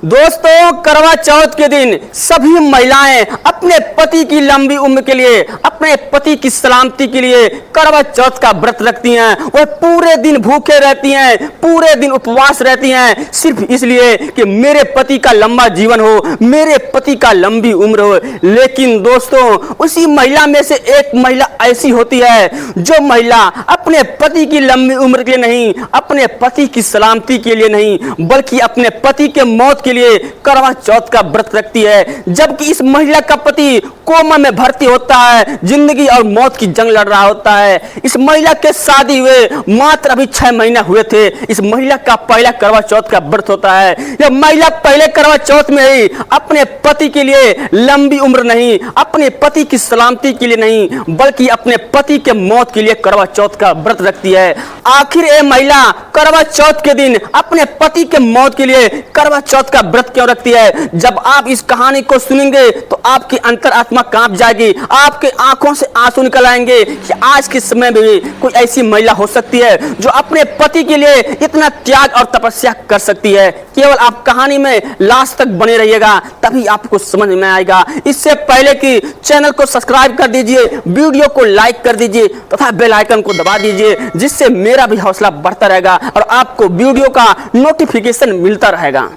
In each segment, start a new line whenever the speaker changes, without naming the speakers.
दोस्तों, करवा चौथ के दिन सभी महिलाएं अपने पति की लंबी उम्र के लिए, अपने पति की सलामती के लिए करवा चौथ का व्रत रखती हैं। वह पूरे दिन भूखे रहती हैं, पूरे दिन उपवास रहती हैं, सिर्फ इसलिए कि मेरे पति का लंबा जीवन हो, मेरे पति का लंबी उम्र हो। लेकिन दोस्तों, उसी महिला में से एक महिला ऐसी होती है जो महिला अपने पति की लंबी उम्र के लिए नहीं, अपने पति की सलामती के लिए नहीं, बल्कि अपने पति के मौत के लिए करवा चौथ का व्रत रखती है। जबकि इस महिला का पति कोमा में भर्ती होता है, जिंदगी और मौत की जंग लड़ रहा होता है। इस महिला के शादी हुए मात्र अभी 6 महीने हुए थे। इस महिला का पहला करवा चौथ का व्रत होता है। यह महिला पहले करवा चौथ में ही अपने पति के लिए लंबी उम्र नहीं, अपने पति की सलामती के लिए नहीं, बल्कि अपने पति के मौत के लिए करवा चौथ का व्रत रखती है। आखिर ये महिला करवा चौथ के दिन अपने पति के मौत के लिए करवा चौथ का व्रत क्यों रखती है? जब आप इस कहानी को सुनेंगे तो आपकी अंतरात्मा कांप जाएगी, आपके आंखों से आंसू निकल आएंगे कि आज के समय में भी कोई ऐसी महिला हो सकती है जो अपने पति के लिए इतना त्याग और तपस्या कर सकती है। केवल आप कहानी में लास्ट तक बने रहिएगा, तभी आपको समझ में आएगा। इससे पहले कि चैनल को सब्सक्राइब कर दीजिए, वीडियो को लाइक कर दीजिए तथा बेल आइकन को दबा दीजिए, जिससे मेरा भी हौसला बढ़ता रहेगा और आपको वीडियो का नोटिफिकेशन मिलता रहेगा।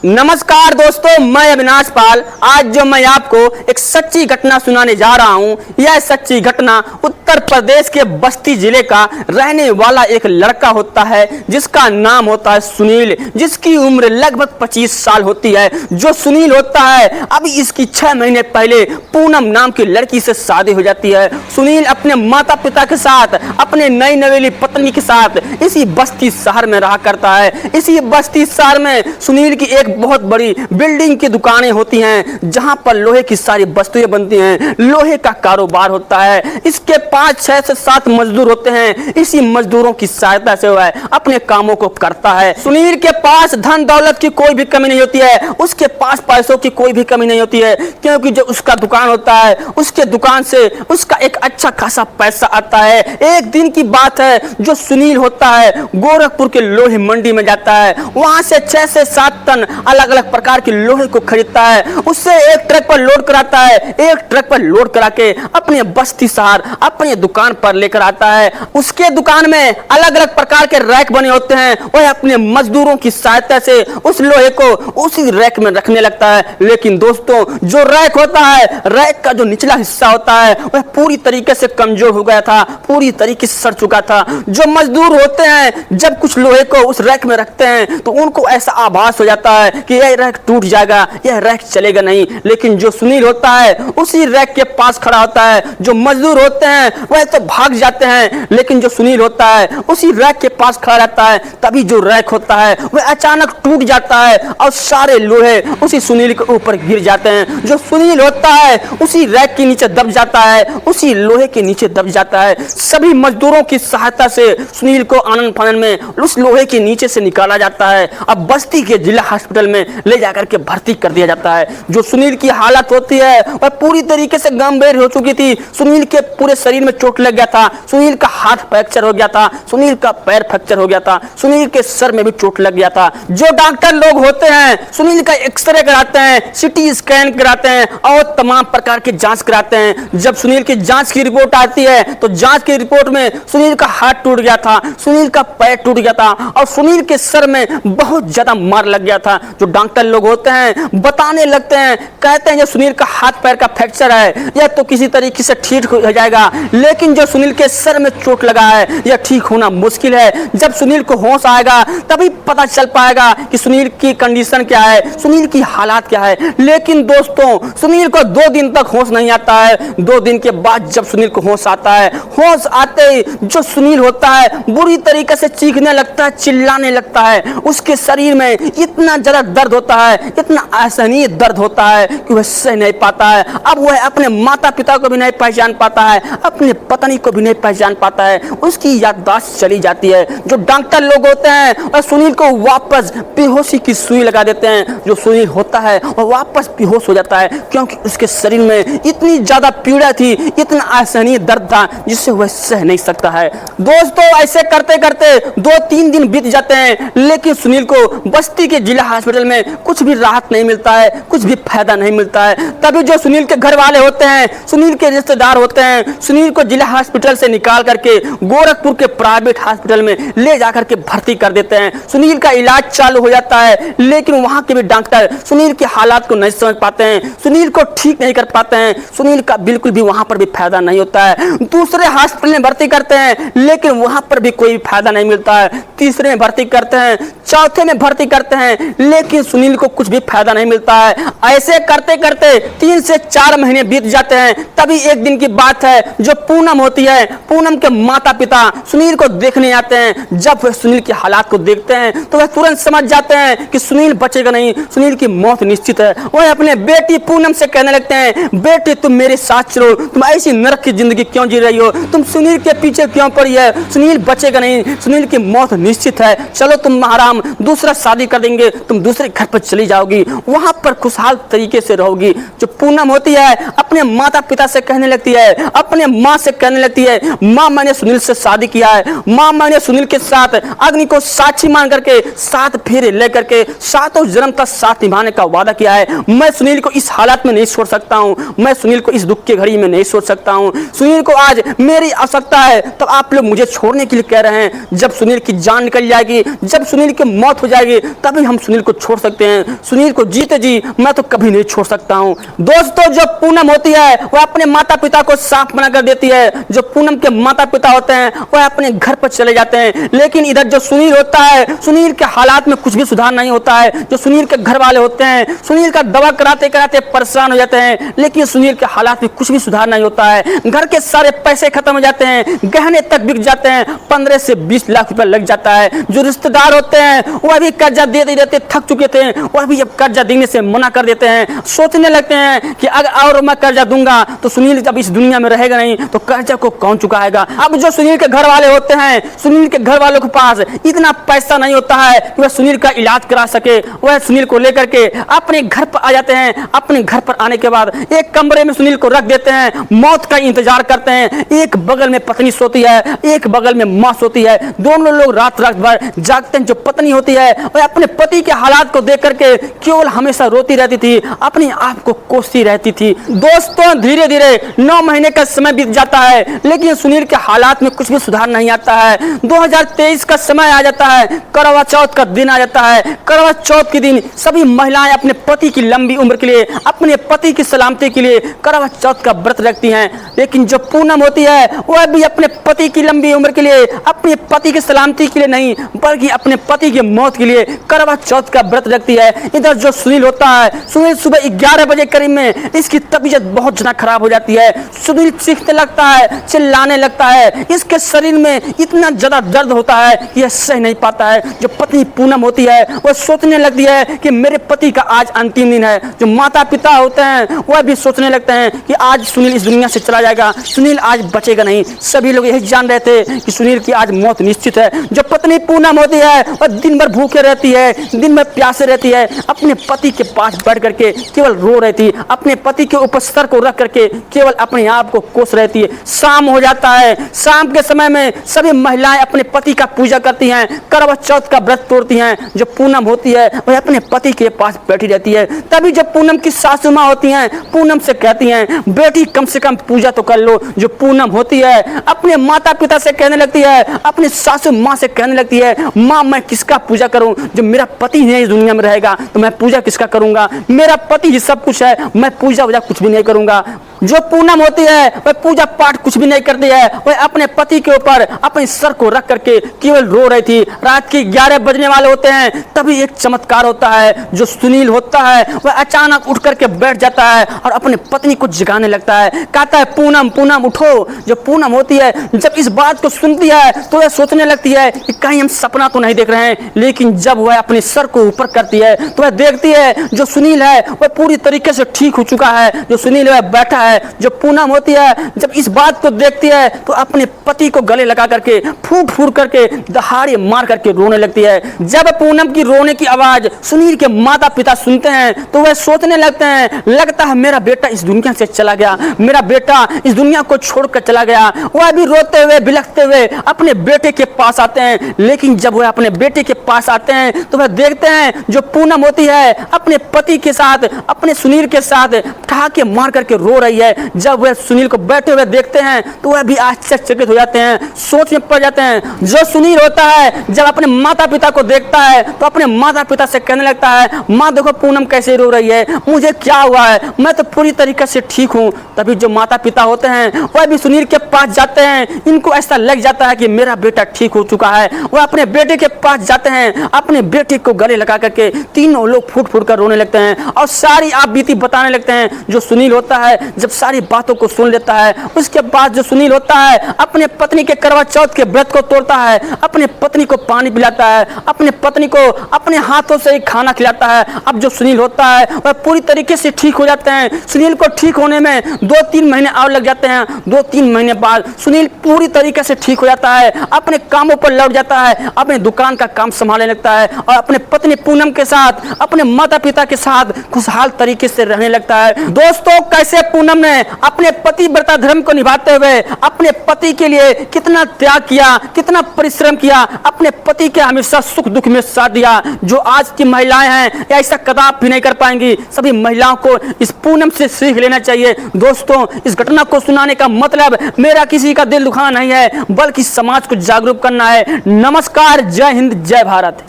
नमस्कार दोस्तों, मैं अविनाश पाल। आज जो मैं आपको एक सच्ची घटना सुनाने जा रहा हूं, यह सच्ची घटना उत्तर प्रदेश के बस्ती जिले का रहने वाला एक लड़का होता है, जिसका नाम होता है सुनील, जिसकी उम्र लगभग 25 साल होती है। जो सुनील होता है, अभी इसकी 6 महीने पहले पूनम नाम की लड़की से शादी हो जाती है। सुनील अपने माता पिता के साथ, अपने नई नवेली पत्नी के साथ इसी बस्ती शहर में रहा करता है। इसी बस्ती शहर में सुनील की एक बहुत बड़ी बिल्डिंग की दुकानें होती हैं, जहां पर लोहे की सारी वस्तुएं बनती हैं, लोहे का कारोबार होता है। इसके 5, 6 से 7 मजदूर होते हैं। इसी मजदूरों की सहायता से वह अपने कामों को करता है। सुनील के पास धन दौलत की कोई भी कमी नहीं होती है, उसके पास पैसों की कोई भी कमी नहीं होती है, क्योंकि जो उसका दुकान होता है, उसके दुकान से उसका एक अच्छा खासा पैसा आता है। एक दिन की बात है, जो सुनील होता है गोरखपुर के लोहे मंडी में जाता है। वहां से 6 से 7 टन अलग अलग प्रकार के लोहे को खरीदता है। उससे एक ट्रक पर लोड कराता है, एक ट्रक पर लोड करा के अपने बस्ती शहर अपने दुकान पर लेकर आता है। उसके दुकान में अलग अलग प्रकार के रैक बने होते हैं। वह अपने मजदूरों की सहायता से उस लोहे को उसी रैक में रखने लगता है। लेकिन दोस्तों, जो रैक होता है, रैक का जो निचला हिस्सा होता है, वह पूरी तरीके से कमजोर हो गया था, पूरी तरीके से सड़ चुका था। जो मजदूर होते हैं, जब कुछ लोहे को उस रैक में रखते हैं तो उनको ऐसा आभास हो जाता है कि यह रैक टूट जाएगा, यह रैक चलेगा नहीं। लेकिन जो सुनील होता है उसी रैक के पास खड़ा होता है। जो मजदूर होते हैं वह तो भाग जाते हैं, लेकिन जो सुनील होता है उसी रैक के पास खड़ा रहता है। तभी जो रैक होता है वह अचानक टूट जाता है और सारे लोहे उसी सुनील के ऊपर गिर जाते हैं। जो सुनील होता है उसी रैक के नीचे दब जाता है, उसी लोहे के नीचे दब जाता है। सभी मजदूरों की सहायता से सुनील को आनंद फानन में उस लोहे के नीचे से निकाला जाता है। अब बस्ती के जिला हॉस्पिटल में ले जाकर के भर्ती कर दिया जाता है। जो सुनील की हालत होती है वह पूरी तरीके से गंभीर हो चुकी थी। सुनील के पूरे शरीर में चोट लग गया था, सुनील का हाथ फ्रैक्चर हो गया था, सुनील का पैर फ्रैक्चर हो गया था, सुनील के सर में भी चोट लग गया था। जो डॉक्टर लोग होते हैं सुनील का एक्सरे कराते हैं, सिटी स्कैन कराते हैं और तमाम प्रकार के जांच कराते हैं। जब सुनील की जांच की रिपोर्ट आती है तो जांच की रिपोर्ट में सुनील का हाथ टूट गया था, सुनील का पैर टूट गया था और सुनील के सर में बहुत ज्यादा मार लग गया था। जो डॉक्टर लोग होते हैं बताने लगते हैं, कहते हैं जो सुनील का हाथ पैर का फ्रैक्चर है यह तो किसी तरीके से ठीक हो जाएगा, लेकिन जो सुनील के सर में चोट लगा है यह ठीक होना मुश्किल है। जब सुनील को होश आएगा तभी पता चल पाएगा कि सुनील की कंडीशन क्या है, सुनील की हालात क्या है। लेकिन दोस्तों, सुनील को 2 दिन तक होश नहीं आता है। 2 दिन के बाद जब सुनील को होश आता है, होश आते ही जो सुनील होता है बुरी तरीके से चीखने लगता है, चिल्लाने लगता है। उसके शरीर में इतना ज्यादा दर्द होता है, इतना असहनीय दर्द होता है कि वह सह नहीं पाता है। अब वह अपने माता पिता को भी नहीं पहचान पाता है, अपने पत्नी को भी नहीं पहचान पाता है। उसकी याददाश्त चली जाती है। जो डॉक्टर लोग होते हैं वह सुनील को वापस बेहोशी की सुई लगा देते हैं। जो सुनील होता है वह वापस बेहोश हो जाता है, क्योंकि उसके शरीर में इतनी ज्यादा पीड़ा थी, इतना असहनीय दर्द था जिससे वह सह नहीं सकता है। दोस्तों, ऐसे करते करते 2-3 दिन बीत जाते हैं, लेकिन सुनील को बस्ती के जिला हॉस्पिटल में कुछ भी राहत नहीं मिलता है, कुछ भी फायदा नहीं मिलता है। तभी जो सुनील के घर वाले होते हैं, सुनील के रिश्तेदार होते हैं, सुनील को जिला हॉस्पिटल से निकाल करके गोरखपुर के प्राइवेट हॉस्पिटल में ले जाकर के भर्ती कर देते हैं। सुनील का इलाज चालू हो जाता है, लेकिन वहां के भी डॉक्टर सुनील के हालात को नहीं समझ पाते हैं, सुनील को ठीक नहीं कर पाते हैं। सुनील का बिल्कुल भी वहां पर भी फायदा नहीं होता है। दूसरे हॉस्पिटल में भर्ती करते हैं, लेकिन वहां पर भी कोई फायदा नहीं मिलता है। तीसरे में भर्ती करते हैं, चौथे में भर्ती करते हैं, लेकिन सुनील को कुछ भी फायदा नहीं मिलता है। ऐसे करते करते 3 से 4 महीने बीत जाते हैं। तभी एक दिन की बात है, जो पूनम होती है, पूनम के माता पिता सुनील को देखने आते हैं। जब वे सुनील के हालात को देखते हैं तो वह तुरंत समझ जाते हैं कि सुनील बचेगा नहीं, सुनील की मौत निश्चित है। वह अपने बेटी पूनम से कहने लगते हैं, बेटी तुम मेरे साथ चलो, तुम ऐसी नरक की जिंदगी क्यों जी रही हो, तुम सुनील के पीछे क्यों पड़ी है, सुनील बचेगा नहीं, सुनील की मौत निश्चित है। चलो तुम आराम, दूसरा शादी कर देंगे, तुम दूसरे घर पर चली जाओगी, वहां पर खुशहाल तरीके से रहोगी। जो पूनम होती है अपने माता पिता से कहने लगती है, अपने माँ से कहने लगती है, माँ मैंने सुनील से शादी किया है, माँ मैंने सुनील के साथ अग्नि को साक्षी मान करके 7 फेरे लेकर के 7 जन्म तक साथ निभाने का वादा किया है। मैं सुनील को इस हालत में नहीं छोड़ सकता हूँ, मैं सुनील को इस दुख की घड़ी में नहीं छोड़ सकता हूँ। सुनील को आज मेरी आवश्यकता है, तो आप लोग मुझे छोड़ने के लिए कह रहे हैं। जब सुनील की जान निकल जाएगी, जब सुनील की मौत हो जाएगी, तभी हम सुनील को छोड़ सकते हैं। सुनील को जीते जी मैं तो कभी नहीं छोड़ सकता हूँ। दोस्तों, जो पूनम होती है वह अपने माता पिता को साफ मना कर देती है। जो पूनम के माता पिता होते हैं वह अपने घर पर चले जाते हैं, लेकिन इधर जो सुनील होता है, सुनील के हालात में कुछ भी सुधार नहीं होता है। जो सुनील के घर वाले होते हैं सुनील का दवा कराते कराते परेशान हो जाते हैं, लेकिन सुनील के हालात में कुछ भी सुधार नहीं होता है। घर के सारे पैसे खत्म हो जाते हैं, गहने तक बिक जाते हैं, 15 से 20 लाख रुपए लग जाता है। जो रिश्तेदार होते हैं वह भी कर्जा देते देते थक चुके थे, वह भी अब कर्जा देने से मना कर देते हैं। सोचने लगते हैं कि अगर और मैं कर्जा दूंगा तो सुनील जब इस दुनिया में रहेगा नहीं, तो कर्जा को कौन चुकाएगा। अब जो सुनील के घर वाले होते हैं, सुनील के घर वालों के पास इतना पैसा नहीं होता है कि वह सुनील का इलाज करा सके। वह सुनील को लेकर के अपने घर पर आ जाते हैं। अपने घर पर आने के बाद एक कमरे में सुनील को रख देते हैं, मौत का इंतजार करते हैं। एक बगल में पत्नी सोती है, एक बगल में माँ सोती है। दोनों लोग रात रात भर जागते हैं। जो पत्नी होती है वह अपने पति के हालात को देख करके केवल हमेशा रोती रहती थी, अपने आप को कोसती रहती थी। दोस्तों, धीरे धीरे 9 महीने का समय बीत जाता है, लेकिन सुनील के हालात में कुछ भी सुधार नहीं आता है। 2023 का समय आ जाता है, करवा चौथ का दिन आ जाता है। करवा चौथ के दिन सभी महिलाएं अपने पति की लंबी उम्र के लिए, अपने पति की सलामती के लिए करवा चौथ का व्रत रखती हैं। लेकिन जो पूनम होती है वह भी अपने पति की लंबी उम्र के लिए, अपने पति की सलामती के लिए नहीं, बल्कि अपने पति की मौत के लिए करवा चौथ का व्रत रखती है। इधर जो सुनील होता है, सुनील सुबह 11 बजे करीब में इसकी तबीयत बहुत ज्यादा खराब हो जाती है। सुनील चीखने लगता है, चिल्लाने लगता है, इसके शरीर में इतना ज्यादा दर्द होता है कि यह सह नहीं पाता है। जो पत्नी पूनम होती है वह सोचने लगती है कि मेरे पति का आज अंतिम दिन है। जो माता पिता होते हैं वह भी सोचने लगते हैं कि आज सुनील इस दुनिया से चला जाएगा, सुनील आज बचेगा नहीं। सभी लोग यही जान रहे थे कि सुनील की आज मौत निश्चित है। जो पत्नी पूनम होती है वह दिन भर भूखे रहती है, दिन भर प्यासे रहती है, अपने पति के पास बैठ करके केवल रो रही थी, अपने पति के ऊपर सर को रख करके केवल अपने आप को कोस रहती है। शाम हो जाता है, शाम के समय में सभी महिलाएं अपने पति का पूजा करती हैं, करवा चौथ का व्रत तोड़ती हैं। जो पूनम होती है वह अपने पति के पास बैठी रहती है। तभी जब पूनम की सासू माँ होती हैं, पूनम से कहती हैं, बेटी कम से कम पूजा तो कर लो। जो पूनम होती है अपने माता पिता से कहने लगती है, अपनी सासू माँ से कहने लगती है, माँ मैं किसका पूजा करूं, जब मेरा पति नहीं इस दुनिया में रहेगा तो मैं पूजा किसका करूंगा, मेरा पति ही सब कुछ है, मैं पूजा वूजा कुछ भी नहीं करूंगा। जो पूनम होती है वह पूजा पाठ कुछ भी नहीं करती है, वह अपने पति के ऊपर अपने सर को रख करके केवल रो रही थी। रात के 11 बजने वाले होते हैं, तभी एक चमत्कार होता है। जो सुनील होता है वह अचानक उठ करके बैठ जाता है और अपने पत्नी को जगाने लगता है, कहता है पूनम पूनम उठो। जो पूनम होती है जब इस बात को सुनती है तो वह सोचने लगती है कि कहीं हम सपना तो नहीं देख रहे हैं। लेकिन जब वह अपने सर को ऊपर करती है तो वह देखती है जो सुनील है वह पूरी तरीके से ठीक हो चुका है। जो सुनील वह बैठा है, जो पूनम होती है, जब इस बात को देखती है तो अपने पति को गले लगा करके फूट फूट करके दहाड़े मार करके रोने लगती है। जब पूनम की रोने की आवाज सुनील के माता पिता सुनते हैं तो वह सोचने लगते हैं, लगता है मेरा बेटा इस दुनिया से चला गया, मेरा बेटा इस दुनिया को छोड़कर चला गया। वह भी रोते हुए बिलखते हुए अपने बेटे के पास आते हैं, लेकिन जब वह अपने बेटे के पास आते हैं तो वह देखते हैं जो पूनम होती है अपने पति के साथ, अपने सुनील के साथ ठहाके मार करके रो रही है। जब वह सुनील को बैठे हुए देखते हैं तो वह भी आश्चर्यचकित हो जाते हैं, सोच में पड़ जाते हैं। जो सुनील होता है जब अपने माता पिता को देखता है तो अपने माता पिता से कहने लगता है, माँ देखो पूनम कैसे रो रही है, मुझे क्या हुआ है, मैं तो पूरी तरीके से ठीक हूँ। तभी जो माता पिता होते हैं वह भी सुनील के पास जाते हैं। इनको ऐसा लग जाता है कि मेरा बेटा ठीक हो चुका है। वह अपने बेटे के पास जाते हैं, अपने बेटे को गले लगा करके तीनों लोग फूट फूट कर रोने लगते हैं और सारी आप बीती बताने लगते हैं। जो सुनील होता है जब सारी बातों को सुन लेता है, उसके बाद जो सुनील होता है अपने पत्नी के करवा चौथ के व्रत को तोड़ता है, अपने पत्नी को पानी पिलाता है, अपने पत्नी को अपने हाथों से ही खाना खिलाता है। अब जो सुनील होता है वह पूरी तरीके से ठीक हो जाते हैं। सुनील को ठीक होने में 2-3 महीने और लग जाते हैं। 2-3 महीने बाद सुनील पूरी तरीके से ठीक हो जाता है, अपने कामों पर लौट जाता है, अपने दुकान का काम संभालने लगता है और अपने पत्नी पूनम के साथ, अपने माता पिता के साथ खुशहाल तरीके से रहने लगता है। दोस्तों, कैसे पूनम ने अपने पति व्रता धर्म को निभाते हुए अपने पति के लिए कितना त्याग किया, कितना परिश्रम किया, अपने पति के हमेशा सुख दुख में साथ दिया। जो आज की महिलाएं हैं ऐसा कदापि नहीं कर पाएंगी। सभी महिलाओं को इस पूनम से सीख लेना चाहिए। दोस्तों, इस घटना को सुनाने का मतलब मेरा किसी का दिल दुखाना नहीं है, बल्कि समाज को जागरूक करना है। नमस्कार, जय हिंद, जय भारत।